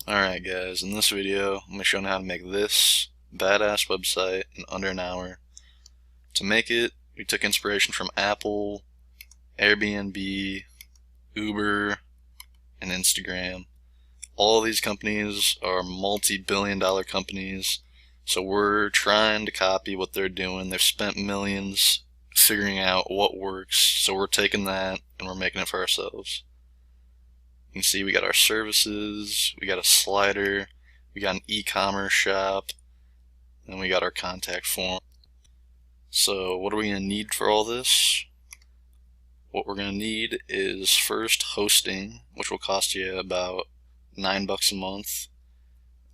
Alright guys, in this video I'm going to show you how to make this badass website in under an hour. To make it, we took inspiration from Apple, Airbnb, Uber, and Instagram. All of these companies are multi-billion-dollar companies, so we're trying to copy what they're doing. They've spent millions figuring out what works, so we're taking that and we're making it for ourselves. You can see we got our services, we got a slider, we got an e-commerce shop, and we got our contact form. So what are we going to need for all this? What we're going to need is first hosting, which will cost you about $9 a month.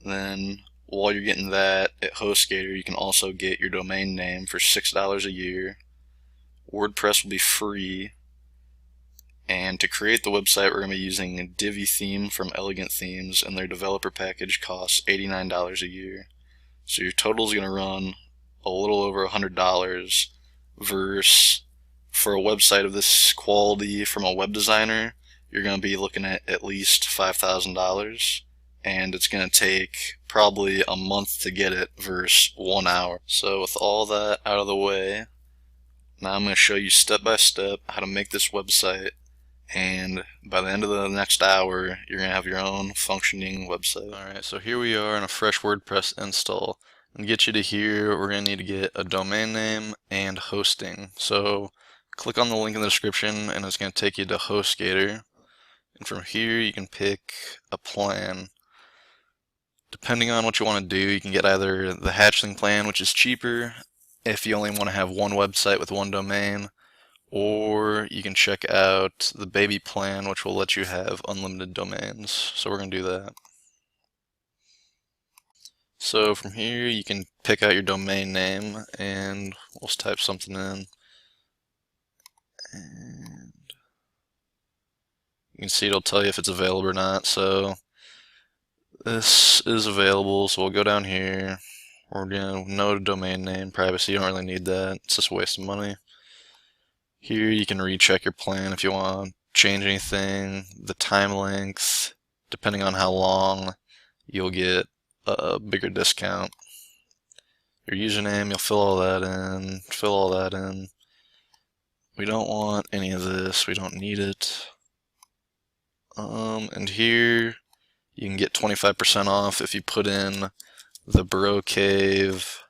Then while you're getting that at HostGator, you can also get your domain name for $6 a year. WordPress will be free. And to create the website, we're going to be using a Divi theme from Elegant Themes, and their developer package costs $89 a year. So your total is going to run a little over $100 versus for a website of this quality from a web designer, you're going to be looking at least $5,000, and it's going to take probably a month to get it versus 1 hour. So with all that out of the way, now I'm going to show you step by step how to make this website, and by the end of the next hour you're going to have your own functioning website. Alright, so here we are in a fresh WordPress install. And to get you to here, we're going to need to get a domain name and hosting. So click on the link in the description and it's going to take you to HostGator. And from here you can pick a plan. Depending on what you want to do, you can get either the Hatchling plan, which is cheaper if you only want to have one website with one domain, or you can check out the baby plan, which will let you have unlimited domains. So we're going to do that. So from here you can pick out your domain name, and we'll just type something in. And you can see it'll tell you if it's available or not. So this is available, so we'll go down here. We're going to no domain name, privacy, you don't really need that, it's just a waste of money. Here you can recheck your plan if you want to change anything, the time length, depending on how long, you'll get a bigger discount. Your username, you'll fill all that in, We don't want any of this, we don't need it. And here you can get 25% off if you put in the Bro Cave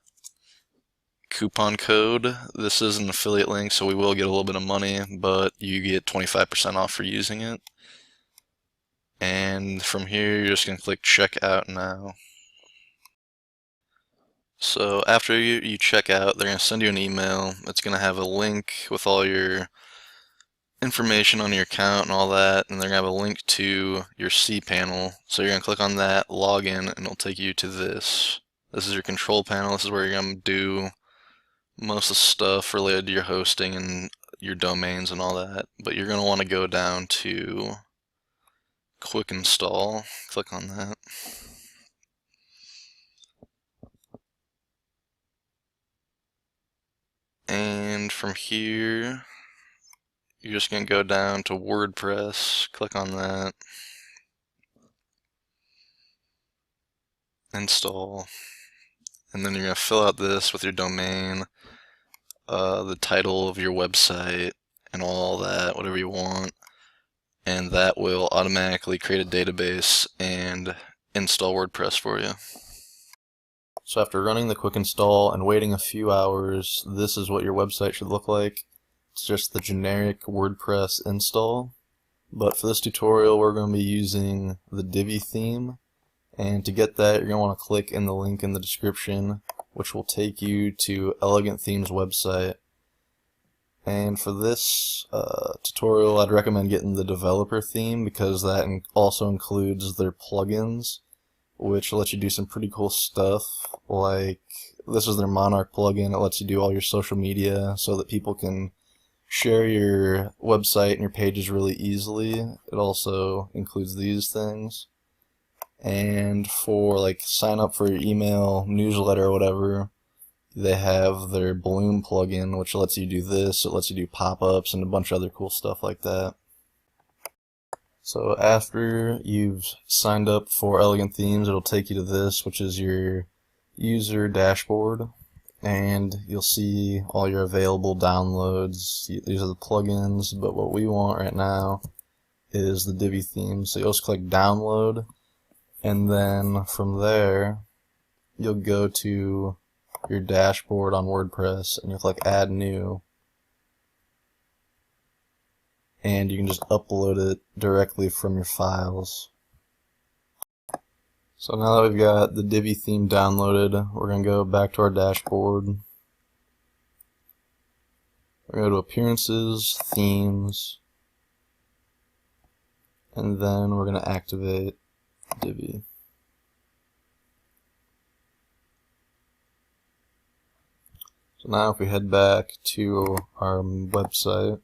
coupon code. This is an affiliate link, so we will get a little bit of money, but you get 25% off for using it. And from here, you're just going to click check out now. So after you check out, they're going to send you an email. It's going to have a link with all your information on your account and all that, and they're going to have a link to your cPanel. So you're going to click on that, log in, and it'll take you to this. This is your control panel. This is where you're going to do most of the stuff related to your hosting and your domains and all that. But you're going to want to go down to Quick Install. Click on that. And from here, you're just going to go down to WordPress, click on that, install, and then you're going to fill out this with your domain, the title of your website, and all that, whatever you want, and that will automatically create a database and install WordPress for you. So after running the quick install and waiting a few hours, this is what your website should look like. It's just the generic WordPress install. But for this tutorial, we're going to be using the Divi theme. And to get that, you're going to want to click in the link in the description, which will take you to Elegant Themes website. And for this tutorial, I'd recommend getting the developer theme because that also includes their plugins, which will let you do some pretty cool stuff. Like, this is their Monarch plugin. It lets you do all your social media so that people can share your website and your pages really easily. It also includes these things. And for like sign up for your email newsletter or whatever, they have their Balloon plugin, which lets you do this. It lets you do pop-ups and a bunch of other cool stuff like that. So after you've signed up for Elegant Themes, it'll take you to this, which is your user dashboard, and you'll see all your available downloads. These are the plugins, but what we want right now is the Divi theme. So you'll just click download, and then from there you'll go to your dashboard on WordPress and you'll click add new, and you can just upload it directly from your files. So now that we've got the Divi theme downloaded, we're going to go back to our dashboard. We're going to go to Appearances, Themes, and then we're going to activate Divi. So now if we head back to our website,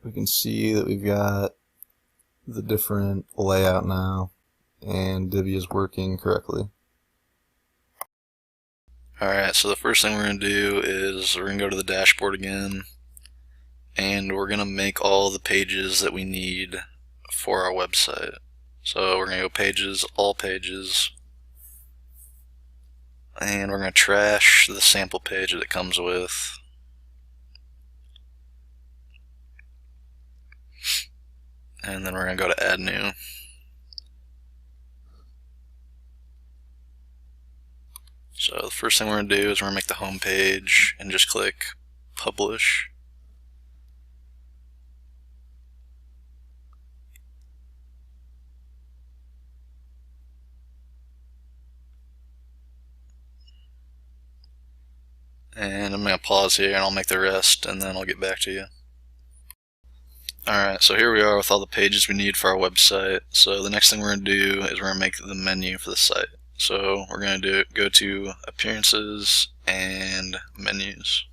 we can see that we've got the different layout now, and Divi is working correctly. Alright, so the first thing we're going to do is we're going to go to the dashboard again, and we're going to make all the pages that we need for our website. So we're going to go Pages, All Pages, and we're going to trash the sample page that it comes with. And then we're going to go to Add New. So the first thing we're going to do is we're going to make the home page and just click Publish. And I'm going to pause here and I'll make the rest and then I'll get back to you. Alright, so here we are with all the pages we need for our website. So the next thing we're going to do is we're going to make the menu for the site. So we're going to go to Appearances and Menus.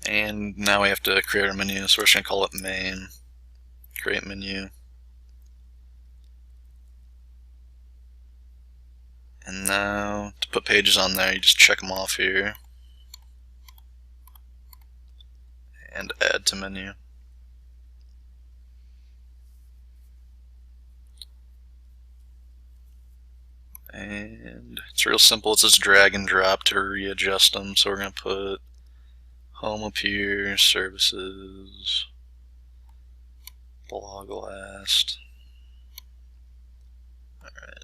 And now we have to create our menu, so we're just going to call it Main. Create Menu. And now to put pages on there, you just check them off here. And Add to Menu. And it's real simple, it's just drag and drop to readjust them. So we're going to put Home up here, Services, Blog last. Alright.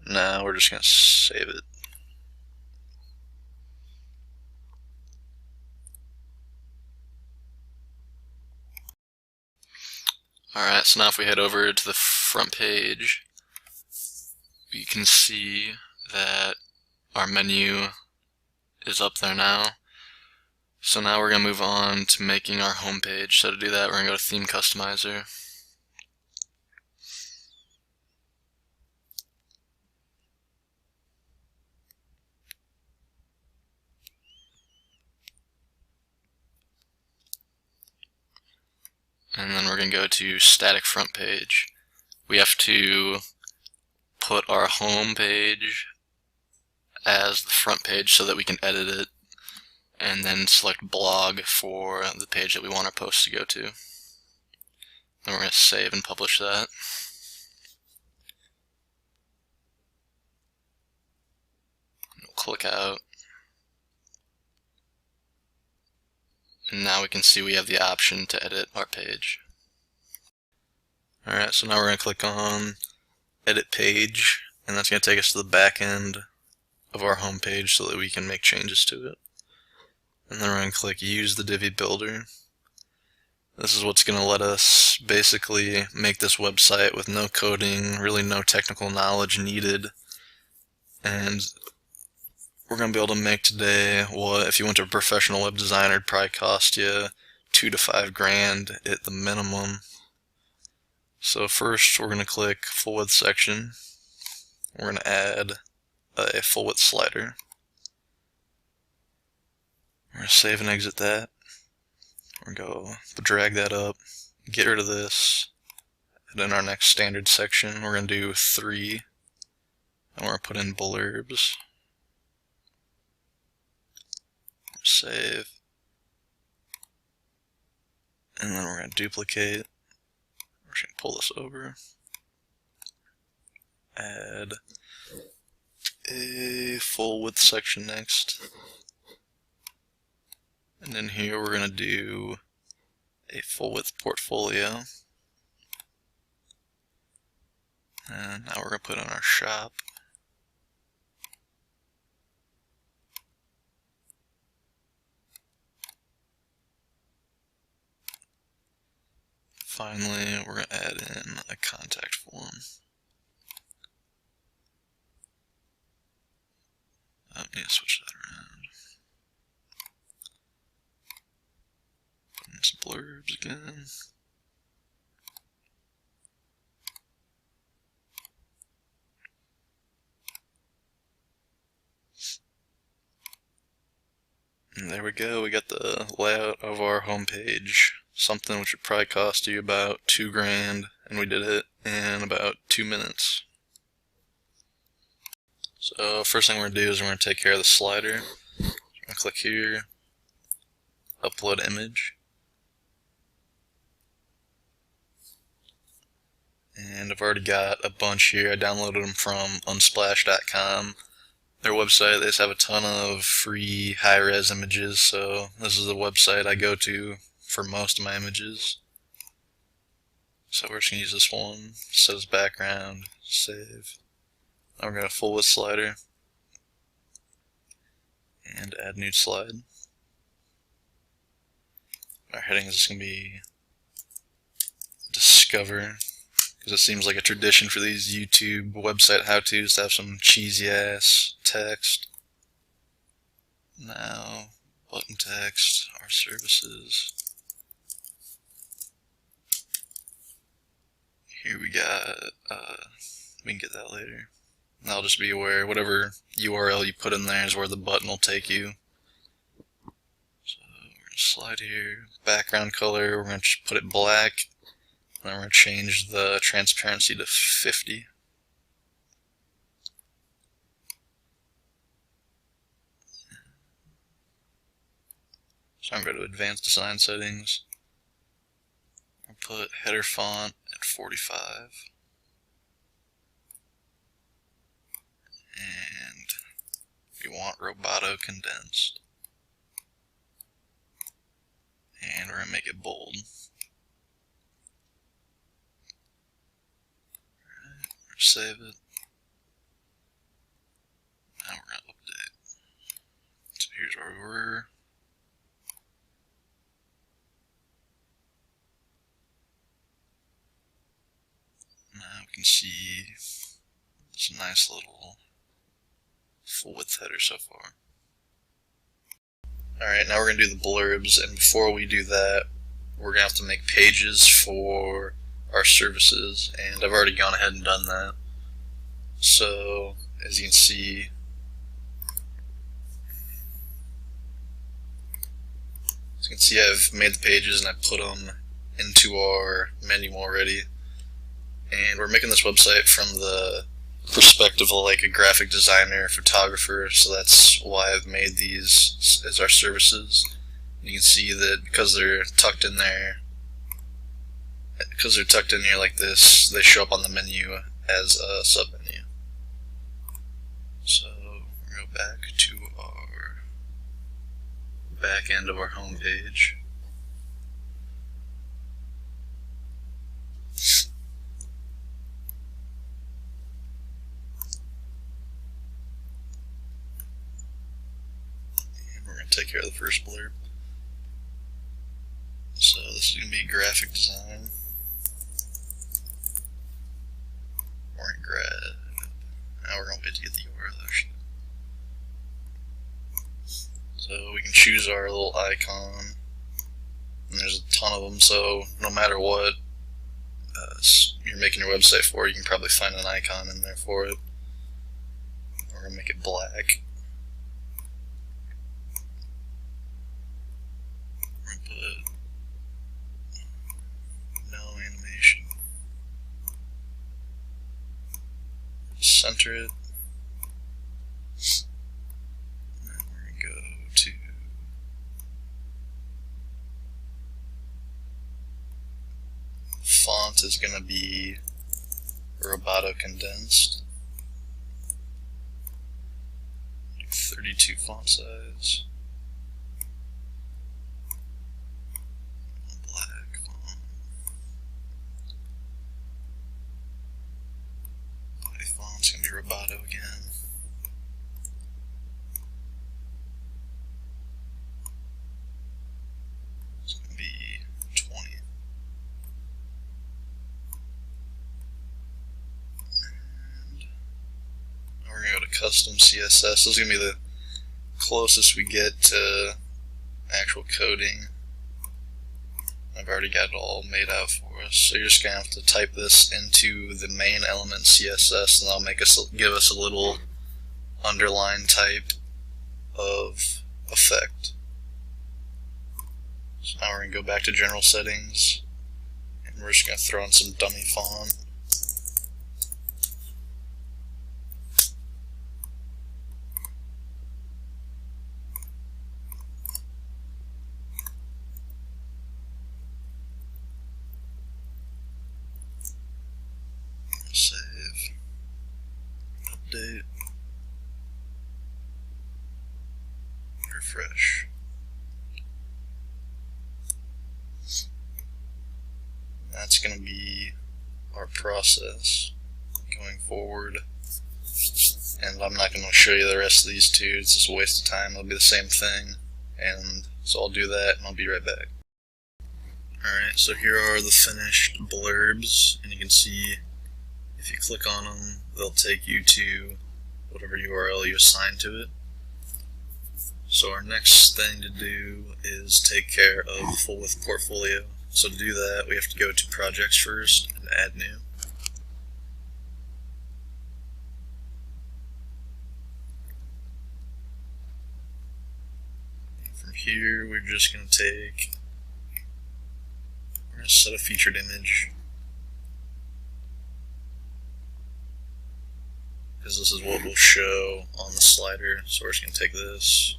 Now we're just going to save it. Alright, so now if we head over to the front page, we can see that our menu is up there now. So now we're going to move on to making our home page. So to do that, we're going to go to Theme Customizer. And then we're going to go to Static Front Page. We have to put our home page as the front page so that we can edit it, and then select Blog for the page that we want our post to go to. Then we're going to save and publish that. We'll click out. And now we can see we have the option to edit our page. Alright, so now we're going to click on Edit Page, and that's going to take us to the back end of our home page so that we can make changes to it. And then we're going to click Use the Divi Builder. This is what's going to let us basically make this website with no coding, really no technical knowledge needed. And we're going to be able to make today what, if you went to a professional web designer, it'd probably cost you $2,000 to $5,000 at the minimum. So first we're going to click Full Width Section. We're going to add a full width slider. We're going to save and exit that. We're going to go drag that up, get rid of this, and in our next standard section we're going to do 3, and we're going to put in blurbs. Save. And then we're going to duplicate. We're just going to pull this over. Add a full width section next. And then here we're going to do a full width portfolio. And now we're going to put on our shop. Finally, we're going to add in a contact form. I need to switch that around. Put in some blurbs again. And there we go, we got the layout of our homepage. Something which would probably cost you about $2,000, and we did it in about 2 minutes. So first thing we're going to do is we're going to take care of the slider. I'm going to click here, upload image. And I've already got a bunch here. I downloaded them from unsplash.com. Their website, they just have a ton of free high-res images, so this is the website I go to for most of my images. So we're just going to use this one, set as background, save. Now we're going to full width slider and add new slide. Our heading is just going to be Discover, because it seems like a tradition for these YouTube website how-tos to have some cheesy ass text. Now, button text, our services. Here we got, we can get that later. And I'll just be aware, whatever URL you put in there is where the button will take you. So we're going to slide here, background color, we're going to put it black, and then we're going to change the transparency to 50. So I'm going to go to advanced design settings. I'll put header font at 45. And we want Roboto condensed. And we're going to make it bold. Alright, we're going to save it. Now we're going to update. So here's where we were. Now we can see this nice little full width header so far. Alright, now we're going to do the blurbs, and before we do that, we're going to have to make pages for our services, and I've already gone ahead and done that. So, as you can see, I've made the pages and I put them into our menu already. And we're making this website from the perspective of like a graphic designer, photographer, so that's why I've made these as our services. You can see that because they're tucked in here like this, they show up on the menu as a submenu. So we're going to go back to our back end of our home page. Take care of the first blurb. So this is going to be graphic design. We're in grad. Now we're going to wait to get the URL actually. So we can choose our little icon. And there's a ton of them, so no matter what you're making your website for, you can probably find an icon in there for it. We're going to make it black. Center it. And we're going to go to font is going to be Roboto Condensed. 32 font size. Black font. Body font's going to be Roboto again. It's going to be 20. And now we're going to go to Custom CSS. This is going to be the closest we get to actual coding. I've already got it all made out for us, so you're just going to have to type this into the main element CSS, and that'll give us a little underline type of effect. So now we're going to go back to general settings, and we're just going to throw in some dummy font. Save, update, refresh. That's going to be our process going forward, and I'm not going to show you the rest of these two. It's just a waste of time. It'll be the same thing, and so I'll do that and I'll be right back. Alright, so here are the finished blurbs, and you can see if you click on them, they'll take you to whatever URL you assign to it. So our next thing to do is take care of full width portfolio. So to do that, we have to go to projects first and add new. From here, we're just going to set a featured image, because this is what will show on the slider. So we're just going to take this,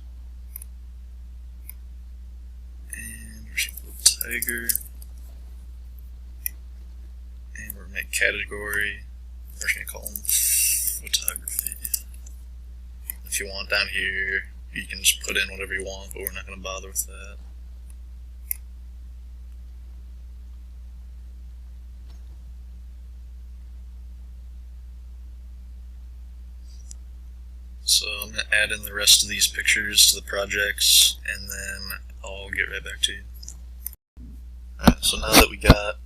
and we're just going to put tiger, and we're going to make category, we're just going to call them photography. If you want down here, you can just put in whatever you want, but we're not going to bother with that. So I'm going to add in the rest of these pictures to the projects, and then I'll get right back to you. Alright, so now that we got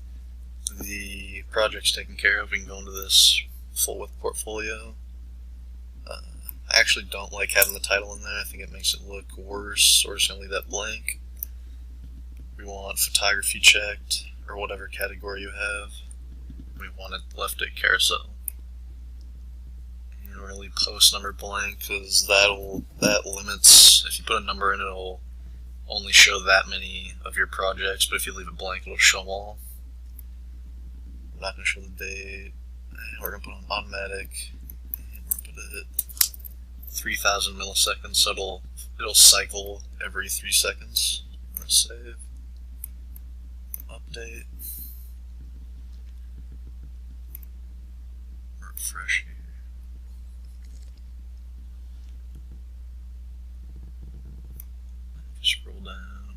the projects taken care of, we can go into this full width portfolio. I actually don't like having the title in there. I think it makes it look worse, so we're just going to leave that blank. We want photography checked, or whatever category you have. We want it left at carousel. And we're going to leave post number blank, because that limits, if you put a number in, it'll only show that many of your projects, but if you leave it blank, it'll show them all. I'm not going to show the date. We're going to put on automatic, and we're going to put it 3,000 milliseconds, so it'll cycle every 3 seconds. I'm going to save, update, refresh here. Scroll down.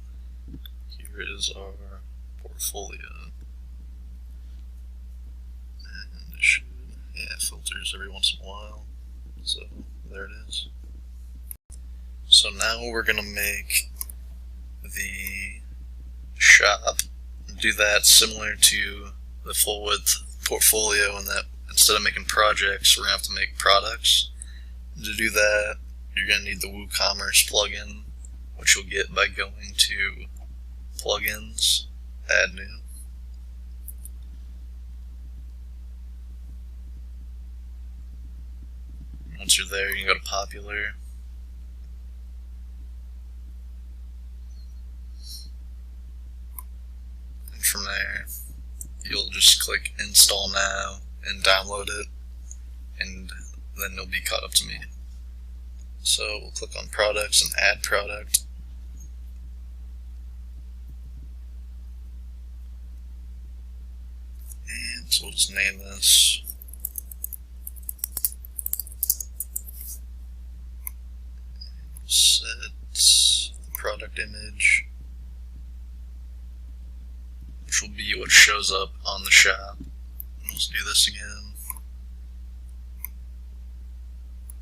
Here is our portfolio. And it should, it filters every once in a while. So there it is. So now we're going to make the shop. Do that similar to the full width portfolio, in that instead of making projects, we're going to have to make products. To do that, you're going to need the WooCommerce plugin, which you'll get by going to plugins, add new. Once you're there, you can go to popular. And from there, you'll just click install now and download it, and then you'll be caught up to me. So we'll click on products and add product. So we'll just name this set product image, which will be what shows up on the shop. Let's do this again.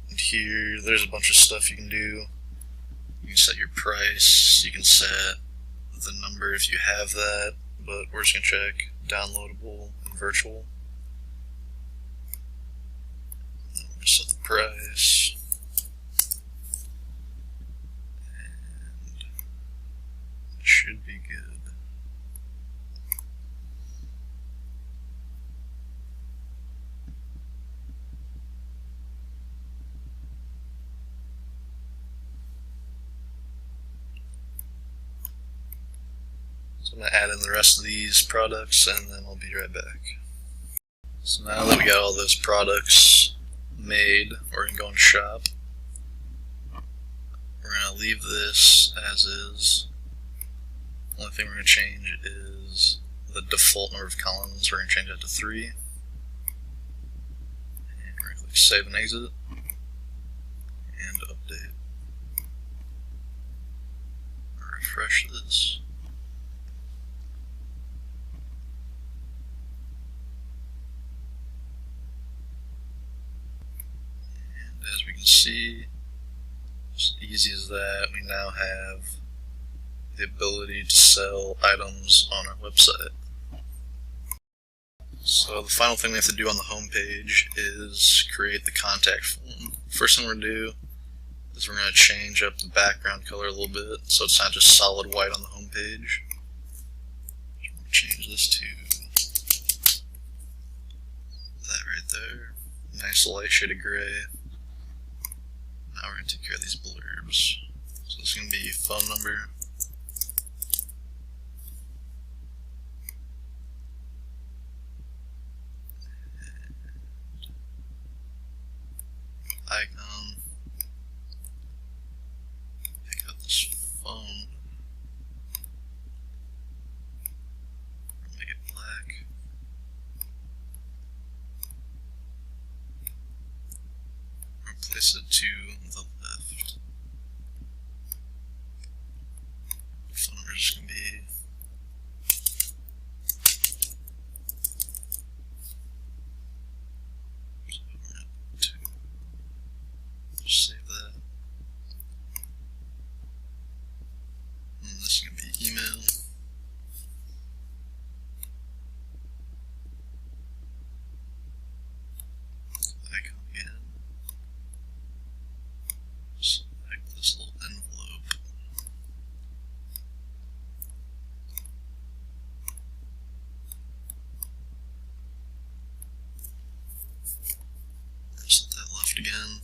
And here, there's a bunch of stuff you can do. You can set your price, you can set the number if you have that, but we're just going to check downloadable and virtual. And we're going to set the price. And it should be good. So I'm going to add in the rest of these products and then I'll be right back. So now that we got all those products made, we're going to go in shop. We're going to leave this as is. The only thing we're going to change is the default number of columns. We're going to change that to 3. And we're going to click save and exit and update. Refresh this. As we can see, as easy as that, we now have the ability to sell items on our website. So the final thing we have to do on the home page is create the contact form. First thing we're going to do is we're going to change up the background color a little bit so it's not just solid white on the home page. Change this to that right there. Nice light shade of gray. Now we're going to take care of these blurbs. So this is going to be phone number, icon, pick up this phone, make it black, replace it to the left. Phone number is going to be save that. And this is going to be email. Icon again. Select this little envelope. Set that left again.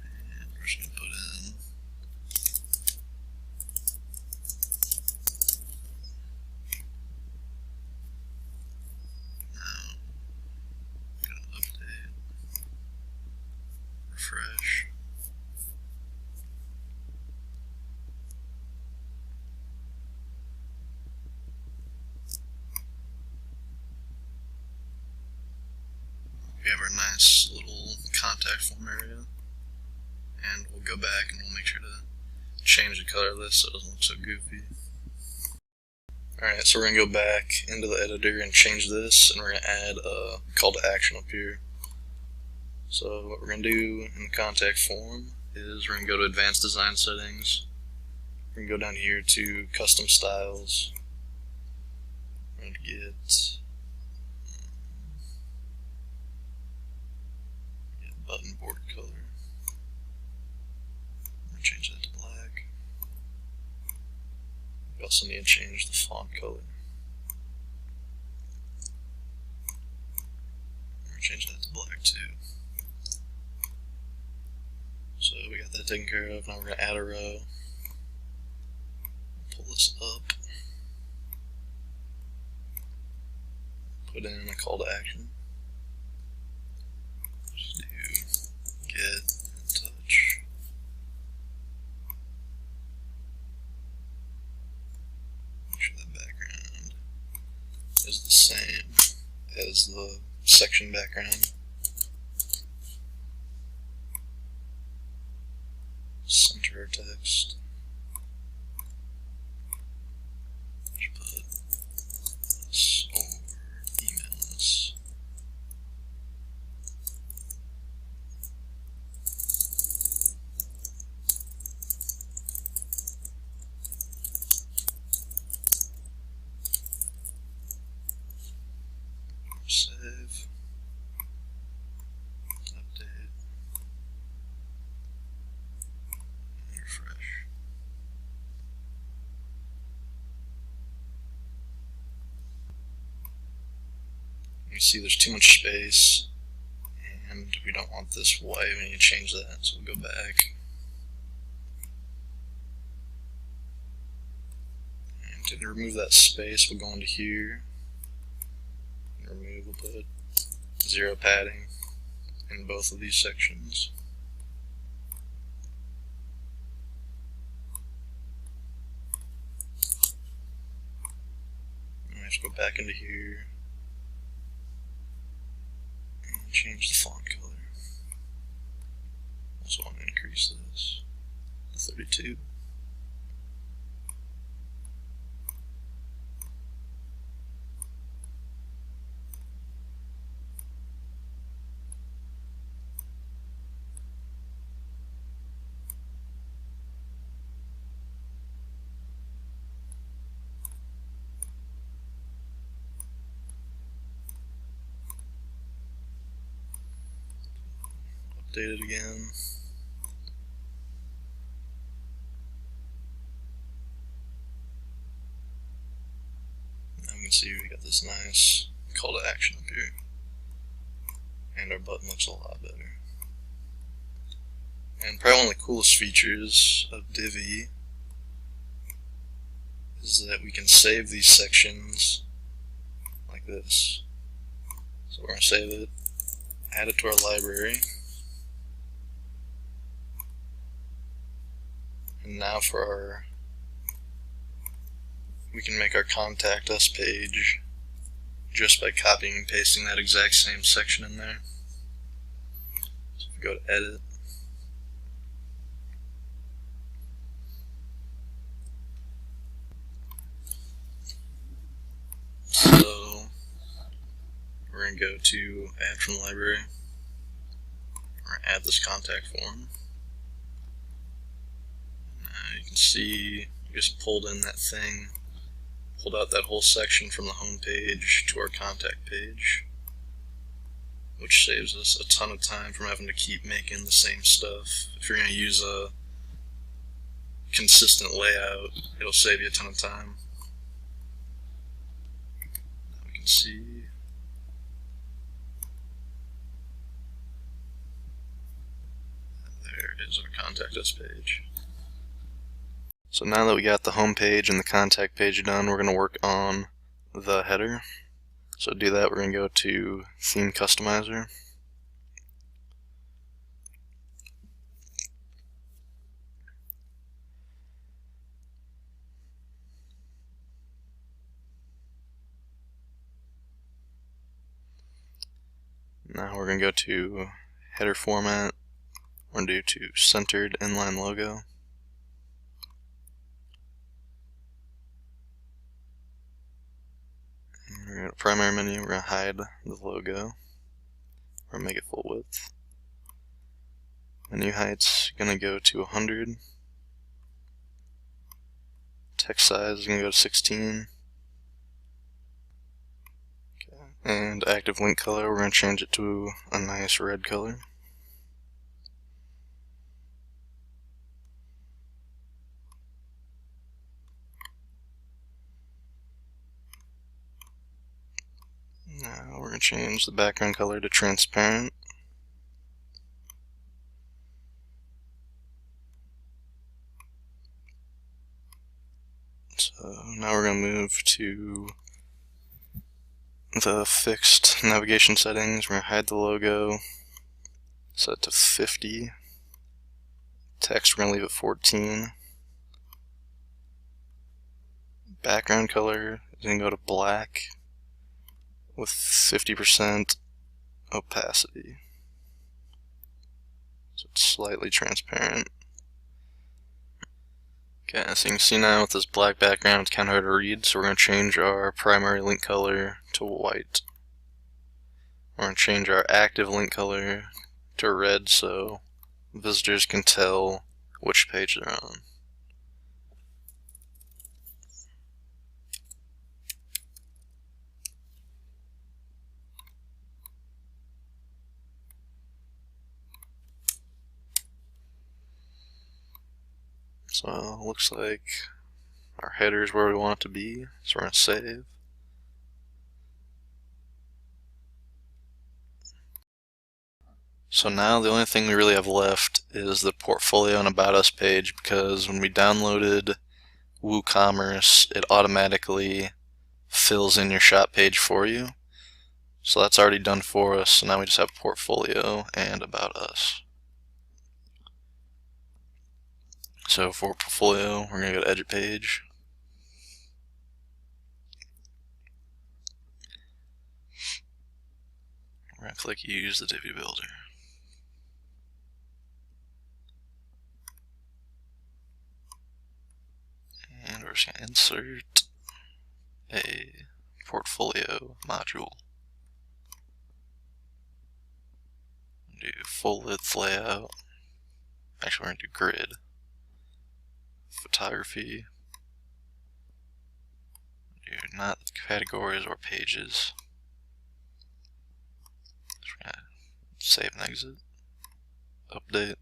And we're just going to put in now. Going to update, refresh. We have our nice little contact form area, and we'll go back and we'll make sure to change the color of this so it doesn't look so goofy. Alright, so we're going to go back into the editor and change this, and we're going to add a call to action up here. So what we're going to do in the contact form is we're going to go to advanced design settings. We're going to go down here to custom styles. We're going to get button border color. I'm going to change that to black. We also need to change the font color. I'm going to change that to black too. So we got that taken care of. Now we're going to add a row. Pull this up. Put in a call to action. Just do get in touch. Make sure that background is the same as the section background. Center our text. Put this or email this. Save. Update. And refresh. You see there's too much space, and we don't want this white. We need to change that, so we'll go back. And to remove that space, we'll go into here. Remove, we'll put 0 padding in both of these sections. And let's go back into here and change the font color. Also want to increase this to 32. Update it again. Now we can see we got this nice call to action up here. And our button looks a lot better. And probably one of the coolest features of Divi is that we can save these sections like this. So we're going to save it, add it to our library. And now we can make our contact us page just by copying and pasting that exact same section in there. So if we go to edit, so we're going to go to add from the library. We're going to add this contact form. You can see we just pulled in that thing, pulled out that whole section from the home page to our contact page, which saves us a ton of time from having to keep making the same stuff. If you're going to use a consistent layout, it'll save you a ton of time. Now we can see there is our contact us page. So now that we got the home page and the contact page done, we're going to work on the header. So to do that, we're going to go to Theme Customizer. Now we're going to go to Header Format. We're going to do to Centered Inline Logo. We're going to primary menu, we're going to hide the logo. We're going to make it full width. Menu height's going to go to 100. Text size is going to go to 16. Okay. And active link color, we're going to change it to a nice red color. Now we're going to change the background color to transparent. So now we're going to move to the fixed navigation settings. We're going to hide the logo, set it to 50. Text we're going to leave it 14. Background color is going to go to black. with 50% opacity. So it's slightly transparent. Okay, so you can see now with this black background it's kind of hard to read, so we're going to change our primary link color to white. We're going to change our active link color to red so visitors can tell which page they're on. So it looks like our header is where we want it to be, so we're going to save. So now the only thing we really have left is the portfolio and About Us page, because when we downloaded WooCommerce, it automatically fills in your shop page for you. So that's already done for us, so now we just have portfolio and About Us. So for portfolio, we're going to go to Edit Page. We're going to click Use the Divi Builder. And we're just going to insert a portfolio module. Do full width layout. Actually, we're going to do grid. Photography. Do not categories or pages. So we're going to save and exit. Update.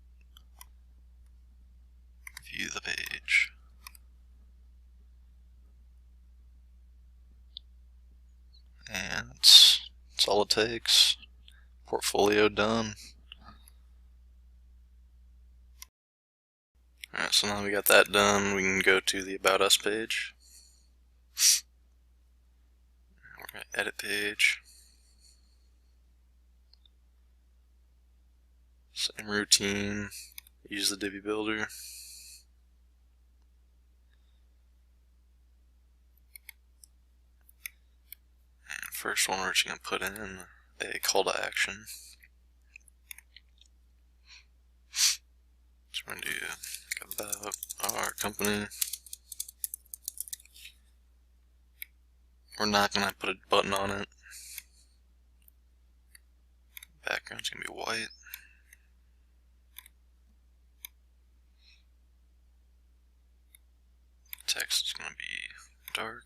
View the page. And that's all it takes. Portfolio done. Alright, so now we got that done, we can go to the About Us page. We're going to Edit Page. Same routine. Use the Divi Builder. And first one, we're just going to put in a call to action. So we're going to do about our company. We're not going to put a button on it. Background's going to be white. Text is going to be dark.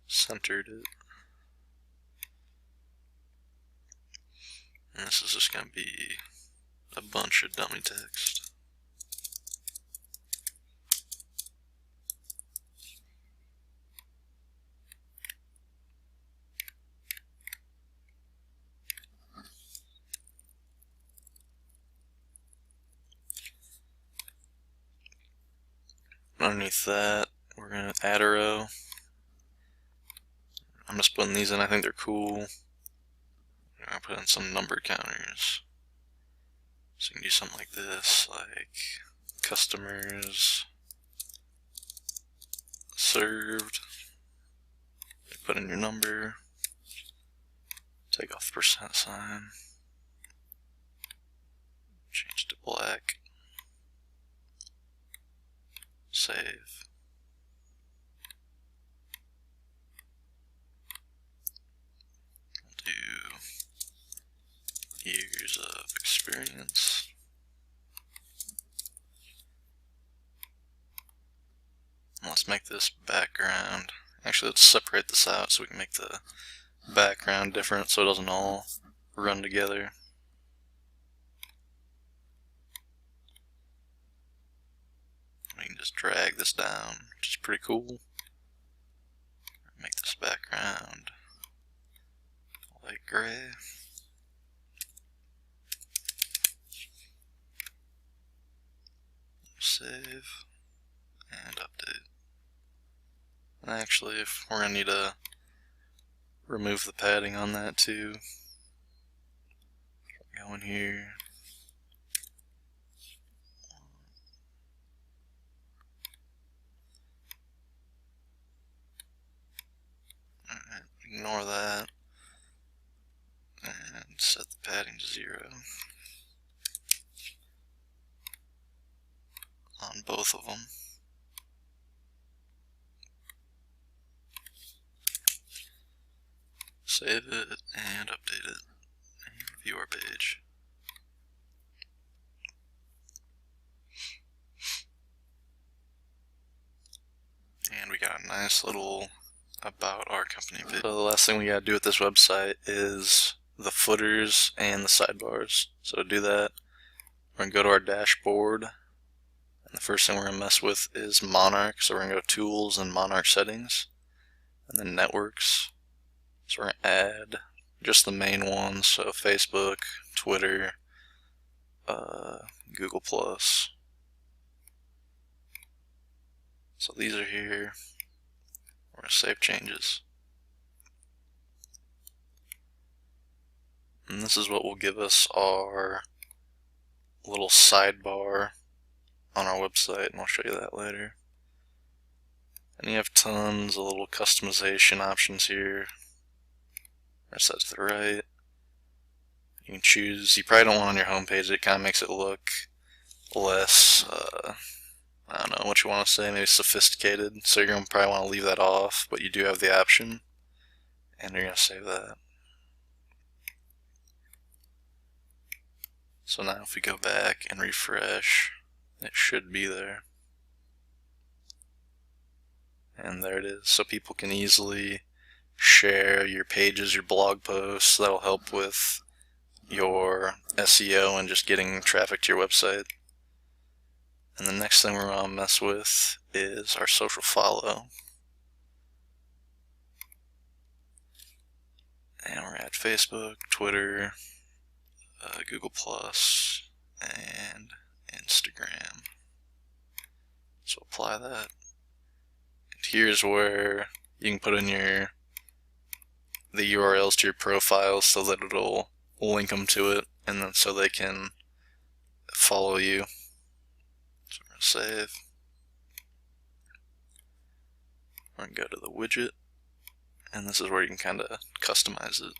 Centered it. And this is just going to be a bunch of dummy text. Underneath that, we're going to add a row. I'm just putting these in, I think they're cool. I'm going to put in some number counters. So you can do something like this, like customers served. You put in your number, take off the % sign, change to black, save. We'll do years of experience. Let's make this background. Actually, let's separate this out so we can make the background different so it doesn't all run together. We can just drag this down, which is pretty cool. Make this background light gray. Save and update. And actually, if we're gonna need to remove the padding on that too, go in here. Alright, we ignore that and set the padding to 0 on both of them. Save it and update it and view our page. And we got a nice little about our company page. So the last thing we gotta do with this website is the footers and the sidebars. So to do that, we're gonna go to our dashboard, and the first thing we're gonna mess with is Monarch. So we're gonna go to Tools and Monarch Settings, and then Networks. So we're gonna add just the main ones, so Facebook, Twitter, Google+. So these are here. We're going to save changes. And this is what will give us our little sidebar on our website, and I'll show you that later. And you have tons of little customization options here. Press that to the right. You can choose, you probably don't want on your home page, it kind of makes it look less, I don't know what you want to say, maybe sophisticated, so you're going to probably want to leave that off, but you do have the option, and you're going to save that. So now if we go back and refresh, it should be there. And there it is, so people can easily share your pages, your blog posts. That'll help with your SEO and just getting traffic to your website. And the next thing we're going to mess with is our social follow. And we're at Facebook, Twitter, Google+, and Instagram. So apply that. And here's where you can put in the URLs to your profiles so that it'll link them to it, and then so they can follow you. So we're going to save. We're going to go to the widget, and this is where you can kind of customize it.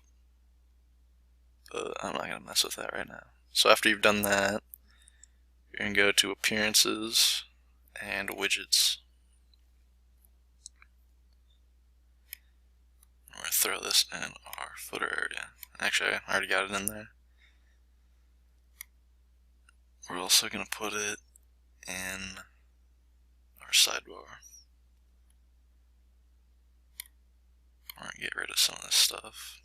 But I'm not going to mess with that right now. So after you've done that, you're going to go to Appearances and Widgets. We're going to throw this in our footer area. Actually, I already got it in there. We're also going to put it in our sidebar. We're going to get rid of some of this stuff.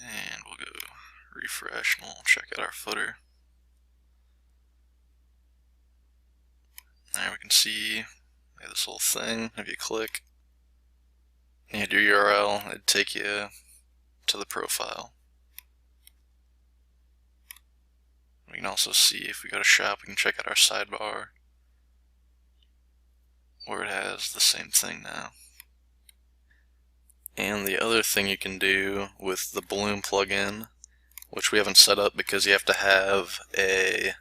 And we'll go refresh and we'll check out our footer. There we can see this little thing. If you click and hit your URL, it'd take you to the profile. We can also see, if we go to shop, we can check out our sidebar where it has the same thing now. And the other thing you can do with the Balloon plugin, which we haven't set up because you have to have a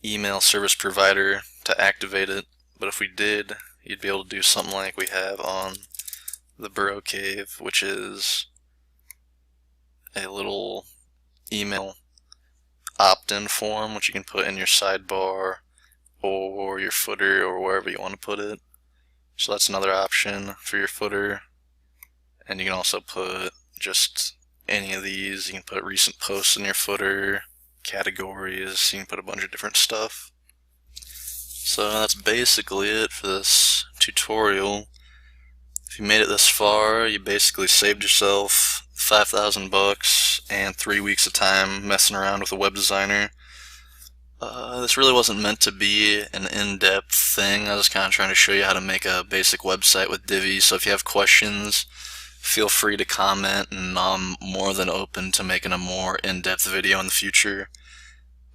email service provider to activate it, but if we did, you'd be able to do something like we have on the Burrow Cave, which is a little email opt-in form which you can put in your sidebar or your footer or wherever you want to put it. So that's another option for your footer. And you can also put just any of these. You can put recent posts in your footer, categories, you can put a bunch of different stuff. So that's basically it for this tutorial. If you made it this far, you basically saved yourself $5,000 and 3 weeks of time messing around with a web designer. This really wasn't meant to be an in-depth thing. I was kind of trying to show you how to make a basic website with Divi. So if you have questions, feel free to comment, and I'm more than open to making a more in-depth video in the future.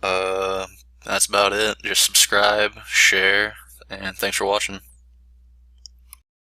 That's about it. Just subscribe, share, and thanks for watching.